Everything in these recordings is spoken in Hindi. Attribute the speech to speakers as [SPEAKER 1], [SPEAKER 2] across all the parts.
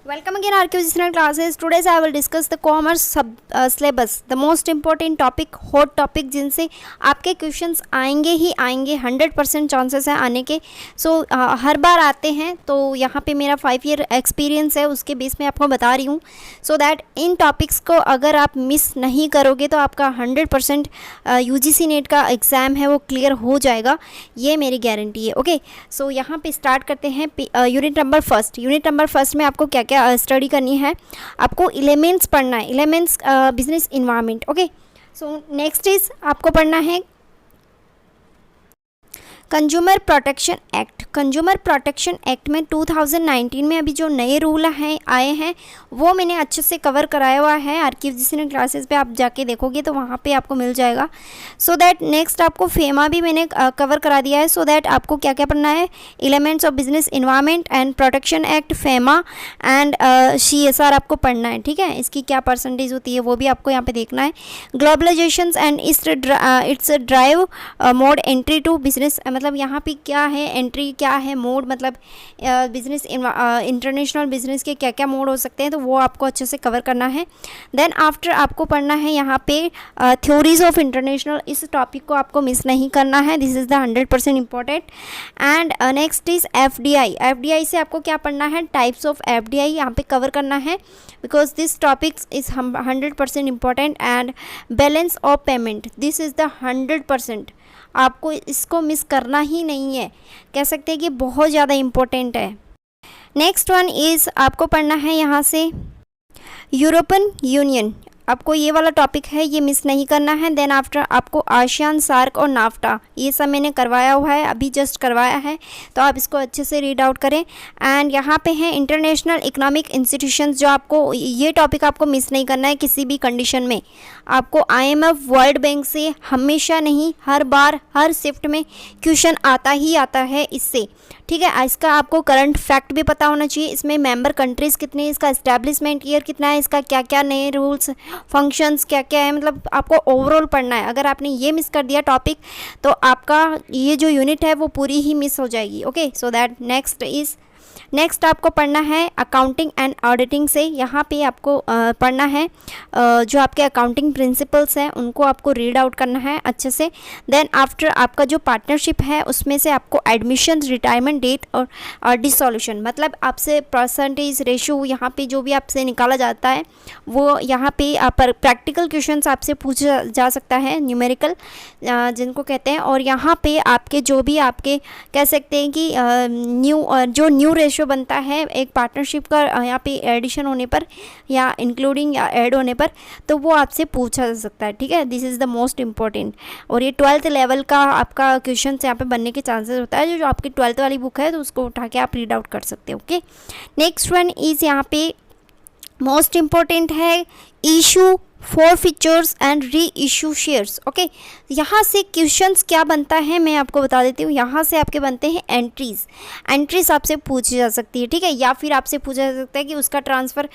[SPEAKER 1] Welcome again RQGCNL classes. Today I will discuss the commerce syllabus, the most important topic, hot topic जिनसे आपके क्वेश्चंस आएंगे ही आएंगे, 100% चांसेस है आने के. हर बार आते हैं, तो यहाँ पे मेरा 5 ईयर एक्सपीरियंस है, उसके बेस में आपको बता रही हूँ. सो दैट इन टॉपिक्स को अगर आप मिस नहीं करोगे तो आपका 100% UGC नेट का एग्ज़ाम है वो क्लियर हो जाएगा, ये मेरी गारंटी है. ओके, सो यहाँ पे स्टार्ट करते हैं. यूनिट नंबर फर्स्ट में आपको क्या क्या स्टडी करनी है. आपको एलिमेंट्स पढ़ना है, elements business environment. Okay, so next is आपको पढ़ना है consumer protection act. Consumer protection act में 2019 में अभी जो नए रूल हैं आए हैं वो मैंने अच्छे से कवर कराया हुआ है. RQGCNL क्लासेस पे आप जाके देखोगे तो वहाँ पे आपको मिल जाएगा. सो दैट नेक्स्ट आपको फेमा भी मैंने कवर करा दिया है. सो दैट आपको क्या क्या पढ़ना है, elements of business environment and protection act, FEMA and CSR आपको पढ़ना है. ठीक है, इसकी क्या परसेंटेज होती है वो भी आपको यहाँ पे देखना है. Globalisation and its drive mode entry to business, मतलब यहाँ पे क्या है एंट्री, क्या है मोड, मतलब बिजनेस इंटरनेशनल बिजनेस के क्या क्या मोड हो सकते हैं, तो वो आपको अच्छे से कवर करना है. देन आफ्टर आपको पढ़ना है यहाँ पे थ्योरीज ऑफ इंटरनेशनल. इस टॉपिक को आपको मिस नहीं करना है, this is the 100% important. And next is FDI. FDI से आपको क्या पढ़ना है, टाइप्स ऑफ FDI यहाँ पे कवर करना है, because this topics is 100% important. And balance of payment, this is the 100%, आपको इसको मिस करना ही नहीं है, कह सकते हैं कि बहुत ज़्यादा इम्पोर्टेंट है. नेक्स्ट वन इज़ आपको पढ़ना है यहाँ से यूरोपियन यूनियन. आपको ये वाला टॉपिक है, ये मिस नहीं करना है. देन आफ्टर आपको आसियान, सार्क और नाफ्टा, ये सब मैंने करवाया हुआ है, अभी जस्ट करवाया है, तो आप इसको अच्छे से रीड आउट करें. एंड यहाँ पे है इंटरनेशनल इकोनॉमिक इंस्टीट्यूशंस, जो आपको ये टॉपिक आपको मिस नहीं करना है किसी भी कंडीशन में. आपको IMF, वर्ल्ड बैंक से हमेशा नहीं, हर बार हर शिफ्ट में क्वेश्चन आता ही आता है इससे. ठीक है, इसका आपको करंट फैक्ट भी पता होना चाहिए, इसमें मेंबर कंट्रीज़ कितने, इसका इस्टेब्लिशमेंट ईयर कितना है, इसका क्या क्या नए रूल्स फंक्शंस क्या क्या है, मतलब आपको ओवरऑल पढ़ना है. अगर आपने ये मिस कर दिया टॉपिक तो आपका ये जो यूनिट है वो पूरी ही मिस हो जाएगी. ओके, सो दैट नेक्स्ट आपको पढ़ना है अकाउंटिंग एंड ऑडिटिंग से. यहाँ पे आपको पढ़ना है जो आपके अकाउंटिंग प्रिंसिपल्स हैं उनको आपको रीड आउट करना है अच्छे से. देन आफ्टर आपका जो पार्टनरशिप है उसमें से आपको एडमिशन, रिटायरमेंट डेट और डिसोल्यूशन, मतलब आपसे परसेंटेज रेशो यहाँ पे जो भी आपसे निकाला जाता है वो यहाँ पे प्रैक्टिकल क्वेश्चंस आपसे पूछा जा सकता है, न्यूमेरिकल जिनको कहते हैं. और यहाँ पे आपके जो भी आपके कह सकते हैं कि न्यू रेशो बनता है एक पार्टनरशिप का यहाँ पे एडिशन होने पर या इंक्लूडिंग या ऐड होने पर, तो वो आपसे पूछा जा सकता है. ठीक है, this is the most important. और ये 12th लेवल का आपका क्वेश्चन यहाँ पे बनने के चांसेस होता है. जो आपकी 12th वाली बुक है तो उसको उठा के आप रीड आउट कर सकते हो. ओके, नेक्स्ट वन इज़ यहाँ पे मोस्ट इम्पॉर्टेंट है issue फॉरफीचर्स and re issue shares. Okay, यहाँ से क्वेश्चंस क्या बनता है मैं आपको बता देती हूँ. यहाँ से आपके बनते हैं एंट्रीज आपसे पूछी जा सकती है. ठीक है, या फिर आपसे पूछा जा सकता है कि उसका ट्रांसफ़र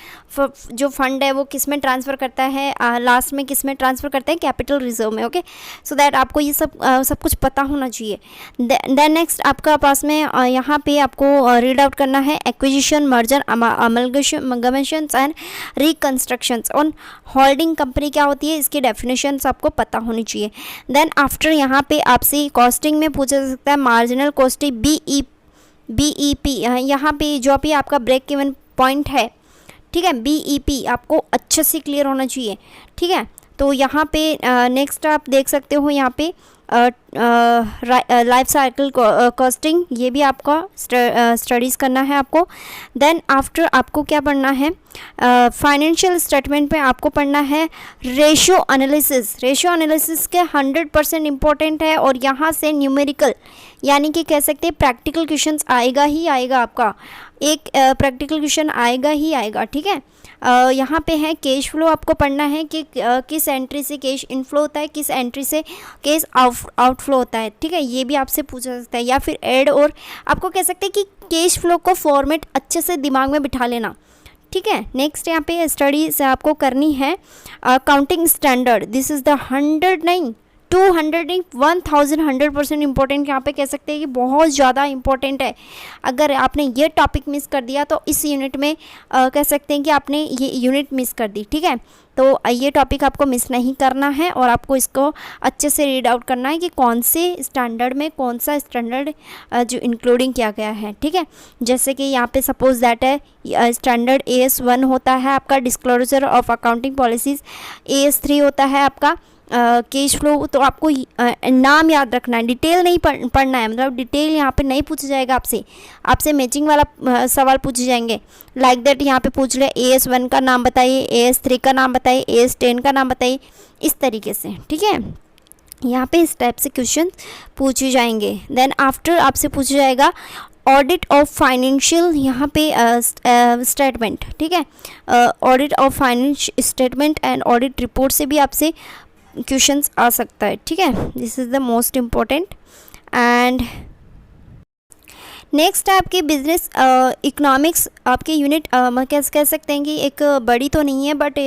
[SPEAKER 1] जो फंड है वो किस में ट्रांसफ़र करता है, लास्ट में किस में ट्रांसफ़र करता है, कैपिटल रिजर्व में. ओके, सो दैट आपको ये सब कुछ पता होना चाहिए. देन नेक्स्ट आपका पास में यहाँ पे आपको रीड आउट करना है acquisition, merger, amalgamations and reconstructions. On holding company क्या होती है, इसकी डेफिनेशंस आपको पता होनी चाहिए. देन आफ्टर यहाँ पे आपसे कॉस्टिंग में पूछा जा सकता है मार्जिनल कॉस्टिंग, BEP. यहाँ पे जो भी आपका ब्रेक इवन पॉइंट है, ठीक है, BEP आपको अच्छे से क्लियर होना चाहिए. ठीक है, तो यहाँ पे नेक्स्ट आप देख सकते हो यहाँ पे लाइफ साइकिल कॉस्टिंग, ये भी आपका स्टडीज़ करना है आपको. देन आफ्टर आपको क्या पढ़ना है, फाइनेंशियल स्टेटमेंट में आपको पढ़ना है रेशियो एनालिसिस के 100% इम्पोर्टेंट है. और यहाँ से न्यूमेरिकल यानी कि कह सकते हैं प्रैक्टिकल क्वेश्चंस आएगा ही आएगा, आपका एक प्रैक्टिकल क्वेश्चन आएगा ही आएगा. ठीक है, यहाँ पे है कैश फ्लो, आपको पढ़ना है कि किस एंट्री से कैश इनफ्लो होता है, किस एंट्री से कैश आउटफ्लो होता है. ठीक है, ये भी आपसे पूछा जा सकता है. या फिर ऐड, और आपको कह सकते हैं कि कैश फ्लो को फॉर्मेट अच्छे से दिमाग में बिठा लेना. ठीक है, नेक्स्ट यहाँ पे स्टडी से आपको करनी है accounting standard. This is the 100 नहीं 1100% इंपॉर्टेंट यहाँ पे कह सकते हैं कि बहुत ज़्यादा इंपॉर्टेंट है। अगर आपने ये टॉपिक मिस कर दिया तो इस यूनिट में कह सकते हैं कि आपने ये यूनिट मिस कर दी, ठीक है। तो ये टॉपिक आपको मिस नहीं करना है और आपको इसको अच्छे से रीड आउट करना है कि कौन से स्टैंडर्ड में कौन सा स्टैंडर्ड जो इंक्लूडिंग किया गया है, ठीक है। जैसे कि यहाँ पे सपोज दैट है स्टैंडर्ड AS1 होता है आपका disclosure of accounting policies, AS3 होता है आपका कैश फ्लो। तो आपको नाम याद रखना है, डिटेल नहीं पढ़ना है, मतलब डिटेल यहाँ पे नहीं पूछा जाएगा आपसे मैचिंग वाला सवाल पूछे जाएंगे। लाइक दैट यहाँ पे पूछ ले AS1 का नाम बताइए, AS3 का नाम बताइए, AS10 का नाम बताइए, इस तरीके से, ठीक है। यहाँ पे इस टाइप से क्वेश्चन पूछे जाएंगे। देन आफ्टर आपसे पूछा जाएगा ऑडिट ऑफ फाइनेंशियल, यहाँ पे स्टेटमेंट, ठीक है। Audit of financial statement and audit report से भी आपसे क्वेश्चंस आ सकता है, ठीक है। This is the most important. And next है आपकी बिजनेस इकोनॉमिक्स, आपके यूनिट कह सकते हैं कि एक बड़ी तो नहीं है, बट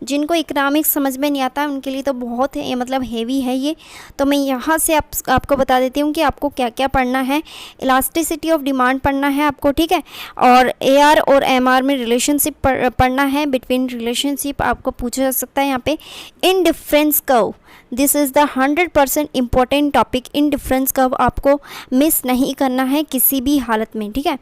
[SPEAKER 1] जिनको इकोनॉमिक्स समझ में नहीं आता उनके लिए तो बहुत है, मतलब हेवी है ये। तो मैं यहाँ से आपको बता देती हूँ कि आपको क्या क्या पढ़ना है। इलास्टिसिटी ऑफ डिमांड पढ़ना है आपको, ठीक है। और AR और MR में रिलेशनशिप पढ़ना है, बिटवीन रिलेशनशिप आपको पूछा जा सकता है यहाँ पे। Indifference curve, this is the 100% important topic. Indifference curve आपको मिस नहीं करना है किसी भी हालत में, ठीक है।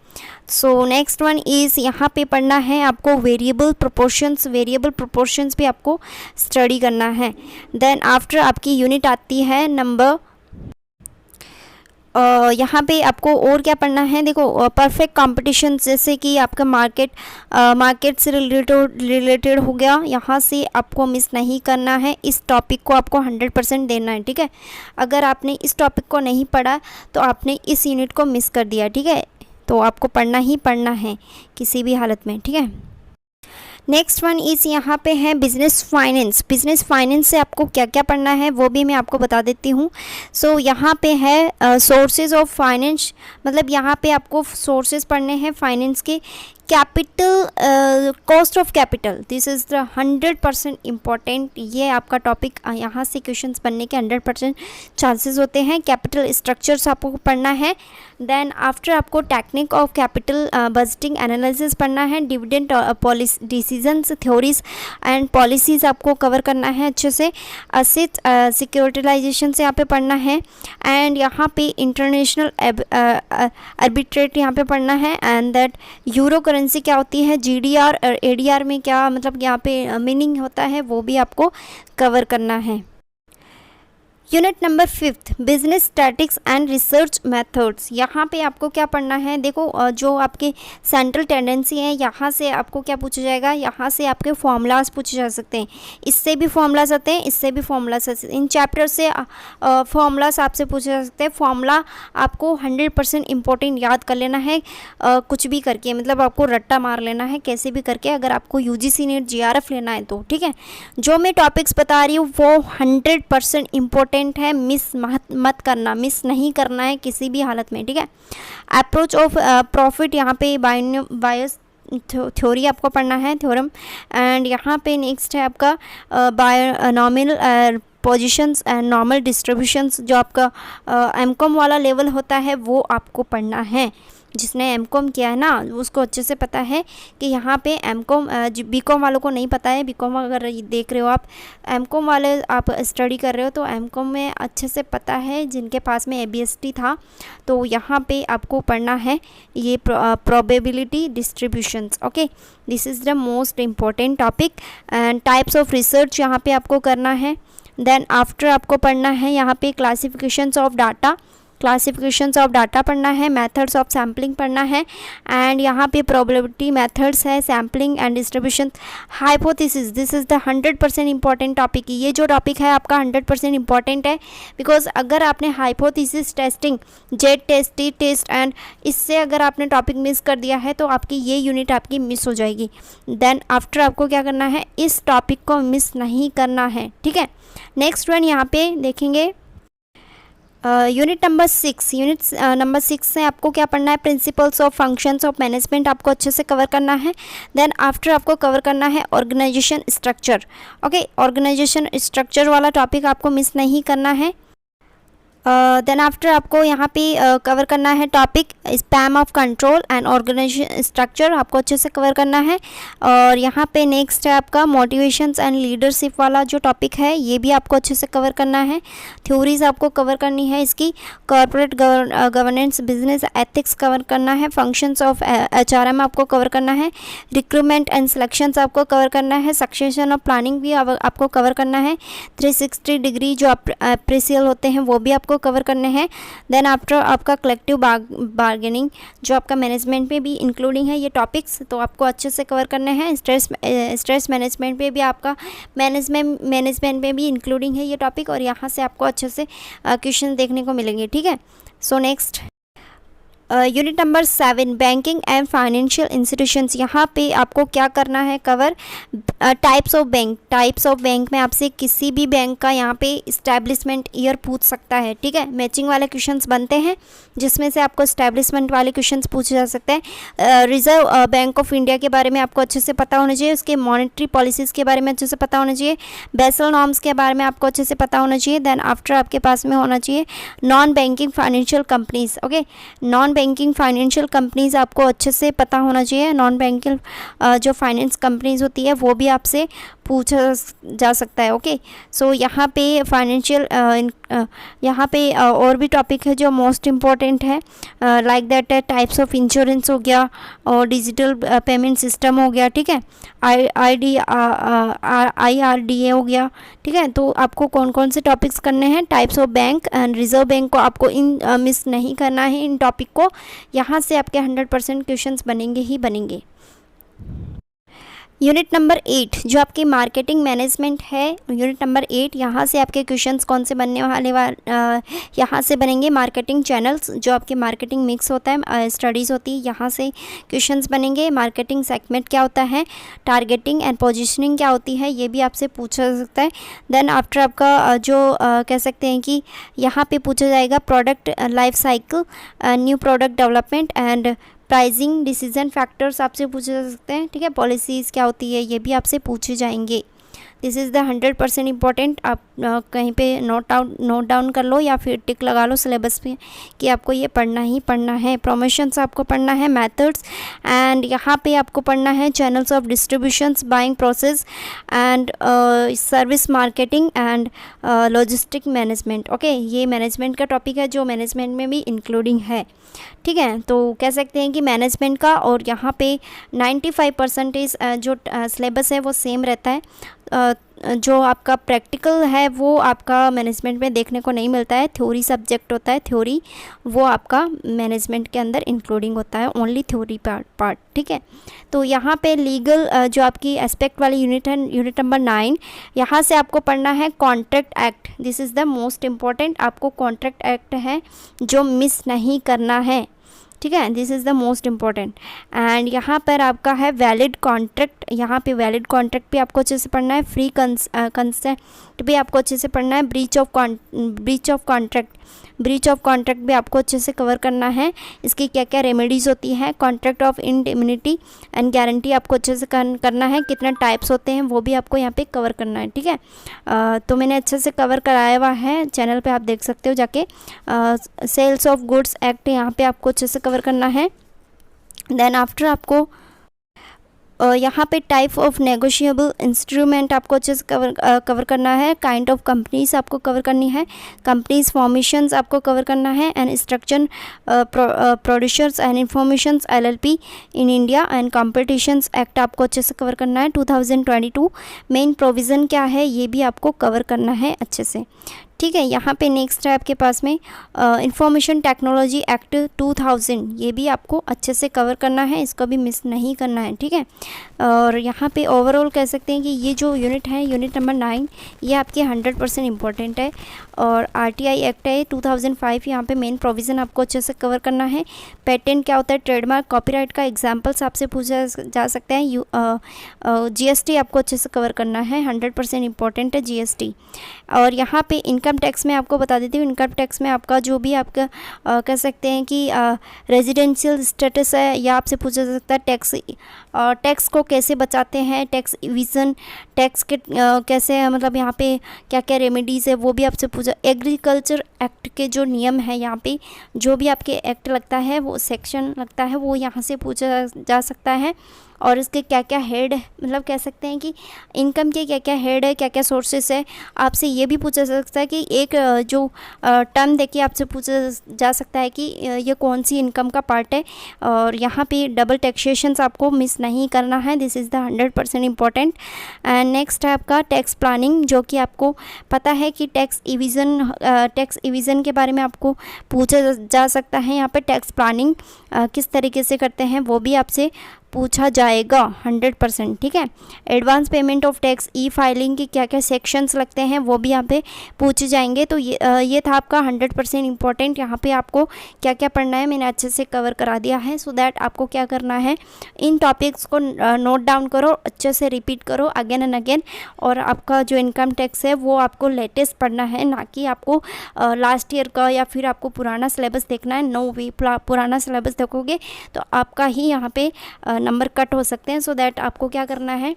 [SPEAKER 1] सो नेक्स्ट वन इज़ यहाँ पे पढ़ना है आपको वेरिएबल प्रोपोर्शंस। वेरिएबल प्रोपोर्शंस भी आपको स्टडी करना है। देन आफ्टर आपकी यूनिट आती है नंबर यहाँ पे आपको और क्या पढ़ना है, देखो परफेक्ट कंपटीशन, जैसे कि आपका मार्केट से रिलेटेड हो गया, यहाँ से आपको मिस नहीं करना है। इस टॉपिक को आपको 100% देना है, ठीक है। अगर आपने इस टॉपिक को नहीं पढ़ा तो आपने इस यूनिट को मिस कर दिया, ठीक है। तो आपको पढ़ना ही पढ़ना है किसी भी हालत में, ठीक है। नेक्स्ट वन इज़ यहाँ पे है बिजनेस फाइनेंस। बिजनेस फाइनेंस से आपको क्या क्या पढ़ना है वो भी मैं आपको बता देती हूँ। सो यहाँ पे है सोर्सेज ऑफ फाइनेंस, मतलब यहाँ पे आपको सोर्सेज पढ़ने हैं फाइनेंस के। Capital, cost of capital, this is the 100% important. ये आपका टॉपिक, यहाँ से क्वेश्चंस बनने के 100% चांसेस होते हैं। कैपिटल स्ट्रक्चर्स आपको पढ़ना है। देन आफ्टर आपको technique of capital budgeting analysis पढ़ना है। Dividend policy decisions, theories and policies आपको कवर करना है अच्छे से। असेट सिक्योरिटाइजेशन से यहाँ पे पढ़ना है। एंड यहाँ पे इंटरनेशनल आर्बिट्रेट यहाँ पे पढ़ना है। एंड दैट यूरो करेंसी क्या होती है, GDR और ADR में क्या मतलब यहाँ पे मीनिंग होता है, वो भी आपको कवर करना है। Unit number 5 business statics and research methods. यहाँ पे आपको क्या पढ़ना है, देखो जो आपके सेंट्रल टेंडेंसी है, यहाँ से आपको क्या पूछा जाएगा, यहाँ से आपके फॉर्मूलाज पूछे जा सकते हैं। इससे भी फॉर्मूलाज आते हैं, इससे भी फॉर्मूलाज आते हैं। इन चैप्टर से फॉर्मूलाज आपसे पूछे जा सकते हैं। फॉर्मूला आपको 100% इम्पोर्टेंट याद कर लेना है, कुछ भी करके, मतलब आपको रट्टा मार लेना है कैसे भी करके, अगर आपको UGC नेट GRF लेना है तो, ठीक है। जो मैं टॉपिक्स बता रही हूँ वो 100% इम्पोर्टेंट है, मिस मत करना, मिस नहीं करना है किसी भी हालत में, ठीक है। अप्रोच ऑफ प्रॉफिट, यहाँ पे बायस थ्योरी आपको पढ़ना है, थ्योरम। एंड यहाँ पे नेक्स्ट है आपका binomial positions and normal distributions, जो आपका MCOM वाला लेवल होता है वो आपको पढ़ना है। जिसने MCOM किया है ना उसको अच्छे से पता है कि यहाँ पे MCOM, BCOM वालों को नहीं पता है। BCOM अगर देख रहे हो आप, MCOM वाले आप स्टडी कर रहे हो तो MCOM में अच्छे से पता है, जिनके पास में ABST था। तो यहाँ पे आपको पढ़ना है ये probability distributions, okay. This is the most important topic. And types of research यहाँ पे आपको करना है। देन आफ्टर आपको पढ़ना है यहाँ पे classifications of data, classifications of data पढ़ना है। मेथड्स ऑफ सैम्पलिंग पढ़ना है। एंड यहाँ पे प्रोबेबिलिटी मेथड्स है, sampling and distribution. Hypothesis, this is the 100% important topic. ये जो टॉपिक है आपका 100% इम्पॉर्टेंट है, बिकॉज अगर आपने hypothesis testing, Z test, T test and इससे अगर आपने टॉपिक मिस कर दिया है तो आपकी ये यूनिट आपकी मिस हो जाएगी। देन आफ्टर आपको क्या करना है, इस टॉपिक को मिस नहीं करना है, ठीक है। नेक्स्ट वन यहाँ पे देखेंगे यूनिट नंबर 6 से आपको क्या पढ़ना है, principles of functions of management आपको अच्छे से कवर करना है। देन आफ्टर आपको कवर करना है organisation structure. Okay, organisation structure वाला टॉपिक आपको मिस नहीं करना है। देन आफ्टर आपको यहाँ पे कवर करना है topic span of control and organisation structure, आपको अच्छे से कवर करना है। और यहाँ पे नेक्स्ट है आपका मोटिवेशंस एंड लीडरशिप वाला जो टॉपिक है, ये भी आपको अच्छे से कवर करना है। थ्योरीज आपको कवर करनी है इसकी, corporate governance, business ethics cover करना है, फंक्शंस ऑफ HRM आपको कवर करना है, रिक्रूटमेंट एंड सिलेक्शंस आपको कवर करना है, सक्सेशन ऑफ प्लानिंग भी आपको कवर करना है, 360 डिग्री जो अप्रेसियल होते हैं वो भी आपको कवर करने हैं। देन आफ्टर आपका कलेक्टिव बार्गेनिंग जो आपका मैनेजमेंट में भी इंक्लूडिंग है ये टॉपिक्स, तो आपको अच्छे से कवर करने हैं। स्ट्रेस मैनेजमेंट पे भी आपका मैनेजमेंट में भी इंक्लूडिंग है ये टॉपिक, और यहाँ से आपको अच्छे से क्वेश्चन देखने को मिलेंगे। ठीक है, so next unit number 7 banking and financial institutions. यहाँ पे आपको क्या करना है कवर, टाइप्स ऑफ बैंक में आपसे किसी भी बैंक का यहाँ पे इस्टेब्लिशमेंट ईयर पूछ सकता है। ठीक है, मैचिंग वाले क्वेश्चंस बनते हैं जिसमें से आपको इस्टेब्लिशमेंट वाले क्वेश्चंस पूछे जा सकते हैं। रिजर्व बैंक ऑफ इंडिया के बारे में आपको अच्छे से पता होना चाहिए, उसके मॉनेटरी पॉलिसीज़ के बारे में अच्छे से पता होना चाहिए, बेसल नॉर्म्स के बारे में आपको अच्छे से पता होना चाहिए। देन आफ्टर आपके पास में होना चाहिए non banking financial companies. Okay, non banking financial companies आपको अच्छे से पता होना चाहिए। नॉन बैंकिंग जो फाइनेंस कंपनीज होती है वो भी आपसे पूछा जा सकता है। ओके, सो यहाँ पे फाइनेंशियल यहाँ पे और भी टॉपिक है जो मोस्ट इम्पॉर्टेंट है, like that types of insurance हो गया और डिजिटल पेमेंट सिस्टम हो गया। ठीक है, IRDA हो गया। ठीक है, तो आपको कौन कौन से टॉपिक्स करने हैं, types of bank and reserve bank को आपको मिस नहीं करना है इन टॉपिक को। यहाँ से आपके 100% क्वेश्चंस बनेंगे ही बनेंगे। यूनिट नंबर 8 जो आपकी मार्केटिंग मैनेजमेंट है, यूनिट नंबर 8, यहाँ से आपके क्वेश्चंस कौन से बनने वाले यहाँ से बनेंगे मार्केटिंग चैनल्स, जो आपके मार्केटिंग मिक्स होता है, स्टडीज़ होती है, यहाँ से क्वेश्चंस बनेंगे। मार्केटिंग सेगमेंट क्या होता है, टारगेटिंग एंड पोजीशनिंग क्या होती है, ये भी आपसे पूछा जा सकता है। देन आफ्टर आपका जो कह सकते हैं कि यहाँ पे पूछा जाएगा product life cycle, new product development and pricing decision factors आपसे पूछे जा सकते हैं। ठीक है, पॉलिसीज़ क्या होती है ये भी आपसे पूछे जाएंगे। This is the 100% important. आप कहीं पे नोट डाउन कर लो या फिर टिक लगा लो सिलेबस पे कि आपको ये पढ़ना ही पढ़ना है। प्रमोशंस आपको पढ़ना है, मेथड्स, एंड यहाँ पे आपको पढ़ना है channels of distributions, buying process and service marketing and logistic management. Okay, ये मैनेजमेंट का टॉपिक है जो मैनेजमेंट में भी इंक्लूडिंग है। ठीक है, तो कह सकते हैं कि मैनेजमेंट का और यहाँ पे 95% जो सिलेबस है वो सेम रहता है। जो आपका प्रैक्टिकल है वो आपका मैनेजमेंट में देखने को नहीं मिलता है, थ्योरी सब्जेक्ट होता है, थ्योरी वो आपका मैनेजमेंट के अंदर इंक्लूडिंग होता है, ओनली थ्योरी पार्ट। ठीक है, तो यहाँ पे लीगल जो आपकी एस्पेक्ट वाली यूनिट है, यूनिट नंबर 9, यहाँ से आपको पढ़ना है contract act. This is the most important, आपको कॉन्ट्रैक्ट एक्ट है जो मिस नहीं करना है। ठीक है, this is the most important. And यहाँ पर आपका है वैलिड कॉन्ट्रैक्ट, यहाँ पे वैलिड कॉन्ट्रैक्ट भी आपको अच्छे से पढ़ना है, फ्री कंसेंट भी आपको अच्छे से पढ़ना है, ब्रीच ऑफ कॉन्ट्रैक्ट भी आपको अच्छे से कवर करना है। इसकी क्या क्या रेमेडीज़ होती हैं, contract of indemnity and guarantee आपको अच्छे से करना है, कितने टाइप्स होते हैं वो भी आपको यहाँ पे कवर करना है। ठीक है, तो मैंने अच्छे से कवर कराया हुआ है, चैनल पे आप देख सकते हो जाके। सेल्स ऑफ गुड्स एक्ट यहाँ पे आपको अच्छे से कवर करना है। देन आफ्टर आपको यहाँ पे टाइप ऑफ नेगोशिएबल इंस्ट्रूमेंट आपको अच्छे से कवर करना है, काइंड ऑफ कंपनीज आपको कवर करनी है, कंपनीज फॉर्मेशंस आपको कवर करना है, and structure producers and informations LLP in India and competitions act आपको अच्छे से कवर करना है 2022। मेन प्रोविज़न क्या है ये भी आपको कवर करना है अच्छे से। ठीक है, यहाँ पे नेक्स्ट है आपके पास में इंफॉर्मेशन टेक्नोलॉजी एक्ट 2000, ये भी आपको अच्छे से कवर करना है, इसको भी मिस नहीं करना है। ठीक है, और यहाँ पे ओवरऑल कह सकते हैं कि ये जो यूनिट है, यूनिट नंबर 9, ये आपके 100% इम्पॉर्टेंट है। और RTI एक्ट है 2005, यहाँ पे मेन प्रोविज़न आपको अच्छे से कवर करना है। पेटेंट क्या होता है, ट्रेडमार्क, कॉपीराइट का एग्जाम्पल्स आपसे पूछा जा सकता है। GST आपको अच्छे से कवर करना है, 100% इम्पॉर्टेंट है GST। और यहाँ पे इनकम टैक्स में आपको बता देती हूँ, इनकम टैक्स में आपका जो भी आपका कह सकते हैं कि रेजिडेंशियल स्टेटस है, या आपसे पूछा जा सकता है टैक्स को कैसे बचाते हैं, टैक्स इविज़न, टैक्स के कैसे मतलब यहाँ पे क्या क्या रेमेडीज़ है वो भी आपसे पूछा। एग्रीकल्चर एक्ट के जो नियम है यहाँ पे जो भी आपके एक्ट लगता है वो सेक्शन लगता है वो यहाँ से पूछा जा सकता है। और इसके क्या क्या हेड है, मतलब कह सकते हैं कि इनकम के क्या क्या हेड है, क्या क्या सोर्सेस है, आपसे ये भी पूछा जा सकता है कि एक जो टर्म देखिए आपसे पूछा जा सकता है कि ये कौन सी इनकम का पार्ट है। और यहाँ पे डबल टैक्सेशंस आपको मिस नहीं करना है, this is the 100% important. And next है आपका टैक्स प्लानिंग, जो कि आपको पता है कि टैक्स इविज़न के बारे में आपको पूछा जा सकता है। यहाँ पे टैक्स प्लानिंग किस तरीके से करते हैं वो भी आपसे पूछा जाएगा 100%, ठीक है। Advance payment of tax, E filing के क्या क्या सेक्शंस लगते हैं वो भी यहाँ पे पूछे जाएंगे। तो ये था आपका 100% इम्पॉर्टेंट। यहाँ पे आपको क्या क्या पढ़ना है मैंने अच्छे से कवर करा दिया है, सो दैट आपको क्या करना है, इन टॉपिक्स को नोट डाउन करो, अच्छे से रिपीट करो अगेन एंड अगेन। और आपका जो इनकम टैक्स है वो आपको लेटेस्ट पढ़ना है, ना कि आपको लास्ट ईयर का या फिर आपको पुराना सिलेबस देखना है। नो वे, पुराना सिलेबस देखोगे तो आपका ही यहाँ पे नंबर कट हो सकते हैं। सो दैट आपको क्या करना है,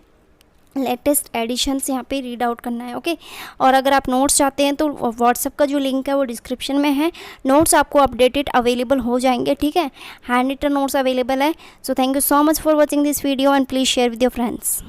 [SPEAKER 1] लेटेस्ट एडिशंस यहाँ पे रीड आउट करना है, ओके। और अगर आप नोट्स चाहते हैं तो व्हाट्सएप का जो लिंक है वो डिस्क्रिप्शन में है, नोट्स आपको अपडेटेड अवेलेबल हो जाएंगे, ठीक है। हैंड रिटन नोट्स अवेलेबल है। So thank you so much for watching this video and please share with your friends.